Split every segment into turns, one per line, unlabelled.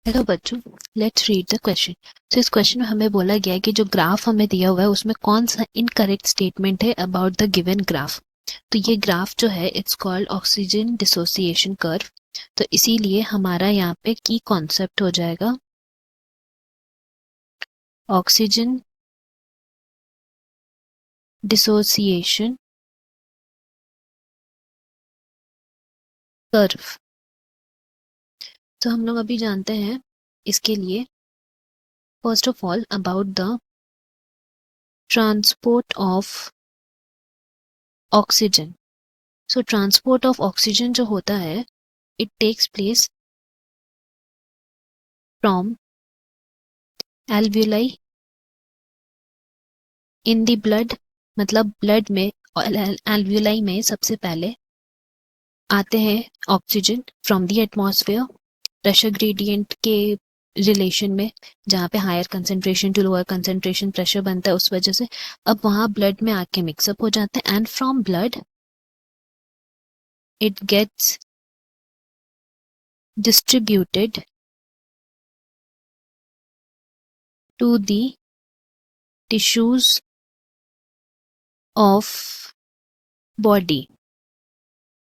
Hello बच्चों, let's read the question. तो इस क्वेश्चन में हमें बोला गया है कि जो ग्राफ हमें दिया हुआ है उसमें कौन सा इनकरेक्ट स्टेटमेंट है अबाउट द गिवन ग्राफ। तो ये ग्राफ जो है it's called oxygen dissociation curve. तो इसीलिए हमारा यहाँ पे की कॉन्सेप्ट हो जाएगा ऑक्सीजन डिसोसिएशन कर्व। तो हम लोग अभी जानते हैं इसके लिए first of all about the transport of oxygen. So transport of oxygen जो होता है it takes place from alveoli in the blood, मतलब ब्लड में एल्वियोलाई में सबसे पहले आते हैं oxygen from the atmosphere pressure gradient के रिलेशन में, जहाँ पे higher concentration to lower concentration pressure बनता है उस वजह से अब वहाँ ब्लड में आके मिक्सअप हो जाते हैं and from blood it gets distributed to the tissues of body.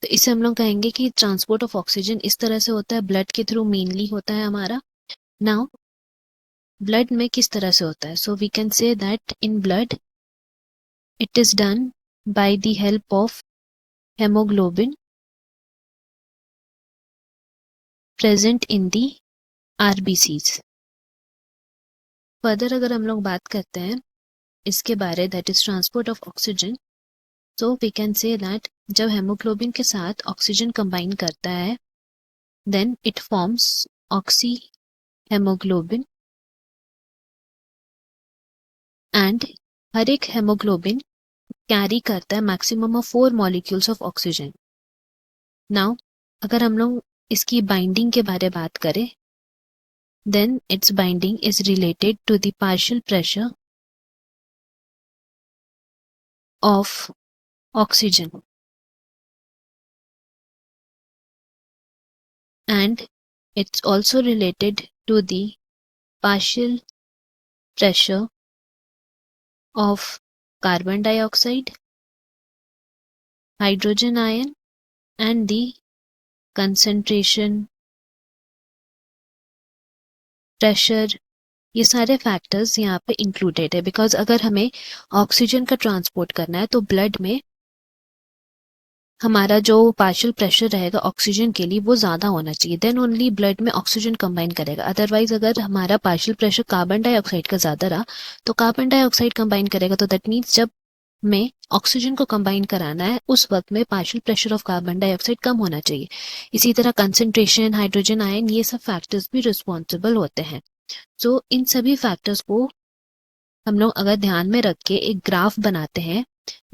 तो इसे हम लोग कहेंगे कि ट्रांसपोर्ट ऑफ ऑक्सीजन इस तरह से होता है, ब्लड के थ्रू मेनली होता है हमारा। नाउ ब्लड में किस तरह से होता है, so we can say that in blood it is done by the help of haemoglobin present in the RBCs. Further अगर हम लोग बात करते हैं इसके बारे that is transport of oxygen, so we can say that जब हेमोग्लोबिन के साथ ऑक्सीजन कंबाइन करता है then it forms oxy haemoglobin and हर एक हेमोग्लोबिन कैरी करता है maximum of 4 molecules of oxygen. Now अगर हम लोग इसकी बाइंडिंग के बारे बात करें then its binding is related to the partial pressure of oxygen and it's also related to the partial pressure of carbon dioxide, hydrogen ion and the concentration, pressure। ये सारे फैक्टर्स यहाँ पे इंक्लूडेड है because अगर हमें oxygen का transport करना है तो ब्लड में हमारा जो पार्शियल प्रेशर रहेगा ऑक्सीजन के लिए वो ज़्यादा होना चाहिए, देन ओनली ब्लड में ऑक्सीजन कंबाइन करेगा। अदरवाइज अगर हमारा पार्शियल प्रेशर कार्बन डाइऑक्साइड का ज़्यादा रहा तो कार्बन डाइऑक्साइड कंबाइन करेगा, तो दैट मीन्स जब में ऑक्सीजन को कंबाइन कराना है उस वक्त में partial pressure of carbon dioxide कम होना चाहिए। इसी तरह कंसेंट्रेशन, हाइड्रोजन आयन, ये सब फैक्टर्स भी रिस्पॉन्सिबल होते हैं। सो इन सभी फैक्टर्स को हम लोग अगर ध्यान में रख के एक ग्राफ बनाते हैं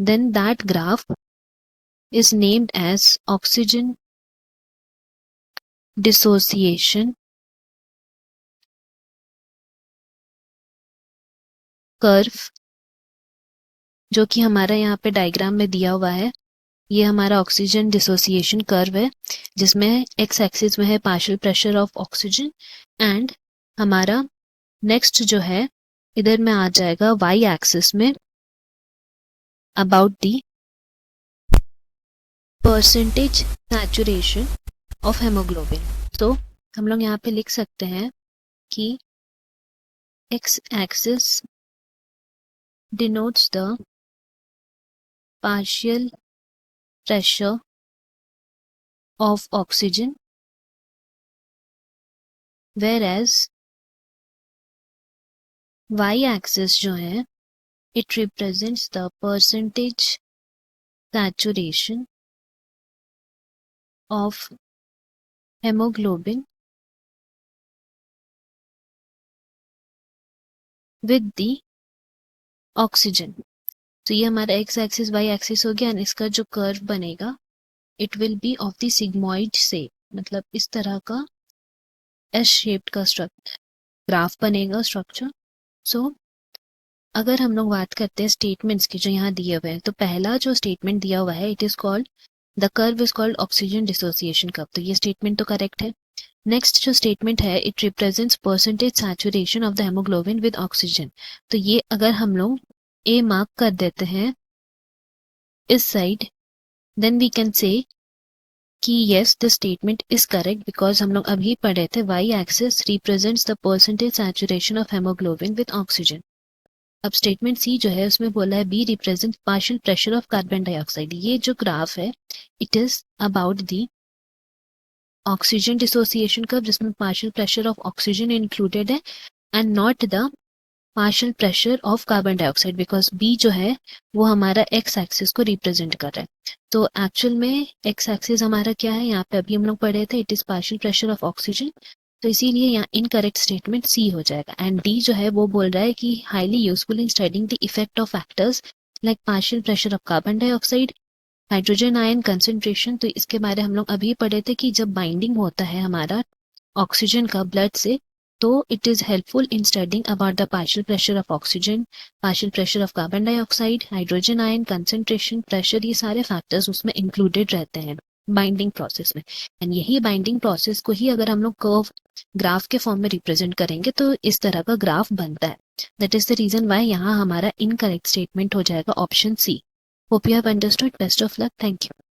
then that graph is named as oxygen dissociation curve, जो कि हमारा यहाँ पे डायग्राम में दिया हुआ है। ये हमारा ऑक्सीजन डिसोसिएशन कर्व है जिसमें एक्स एक्सिस में है partial pressure of oxygen and हमारा नेक्स्ट जो है इधर में आ जाएगा वाई एक्सिस में about the percentage saturation of haemoglobin. तो हम लोग यहाँ पे लिख सकते हैं कि x axis denotes the partial pressure of oxygen whereas y-axis जो है it represents the percentage saturation of hemoglobin with the oxygen। तो ये हमारा x एक्सिस y एक्सिस हो गया और इसका जो कर्व बनेगा it will be of the sigmoid shape, मतलब इस तरह का एस शेप्ड का स्ट्रक्चर ग्राफ बनेगा स्ट्रक्चर। सो अगर हम लोग बात करते हैं स्टेटमेंट्स की जो यहाँ दिए हुए हैं, तो पहला जो स्टेटमेंट दिया हुआ है it is called the curve is called oxygen dissociation curve. तो ये स्टेटमेंट तो करेक्ट है। नेक्स्ट जो स्टेटमेंट है, it represents percentage saturation of the haemoglobin with oxygen. तो ये अगर हम लोग ए मार्क कर देते हैं इस side, then we can say कि yes the statement is correct, because हम लोग अभी पढ़े थे Y axis represents the percentage saturation of haemoglobin with oxygen. अब स्टेटमेंट सी जो है उसमें बोला है B represent partial pressure of carbon dioxide. ये जो ग्राफ है it is about the oxygen dissociation curve, जिसमें partial pressure of oxygen included है and not the partial pressure of carbon dioxide, because B जो है वो हमारा एक्स एक्सिस को रिप्रेजेंट कर रहा है। तो एक्चुअल में एक्स एक्सिस हमारा क्या है, यहाँ पे अभी हम लोग पढ़े थे it is partial pressure of oxygen, तो इसीलिए यहाँ इनकरेक्ट स्टेटमेंट सी हो जाएगा। एंड डी जो है वो बोल रहा है कि highly useful in studying the effect of factors like partial pressure of carbon dioxide, hydrogen ion concentration. तो इसके बारे हम लोग अभी पढ़े थे कि जब बाइंडिंग होता है हमारा ऑक्सीजन का ब्लड से, तो it is helpful in studying about the partial pressure of oxygen, partial pressure of carbon dioxide, hydrogen ion concentration, pressure, ये सारे फैक्टर्स उसमें इंक्लूडेड रहते हैं बाइंडिंग प्रोसेस में। एंड यही बाइंडिंग प्रोसेस को ही अगर हम लोग कर्व ग्राफ के फॉर्म में रिप्रेजेंट करेंगे तो इस तरह का ग्राफ बनता है। That is the reason why यहाँ हमारा इनकरेक्ट स्टेटमेंट हो जाएगा option C. Hope you have understood. Best of luck. Thank you.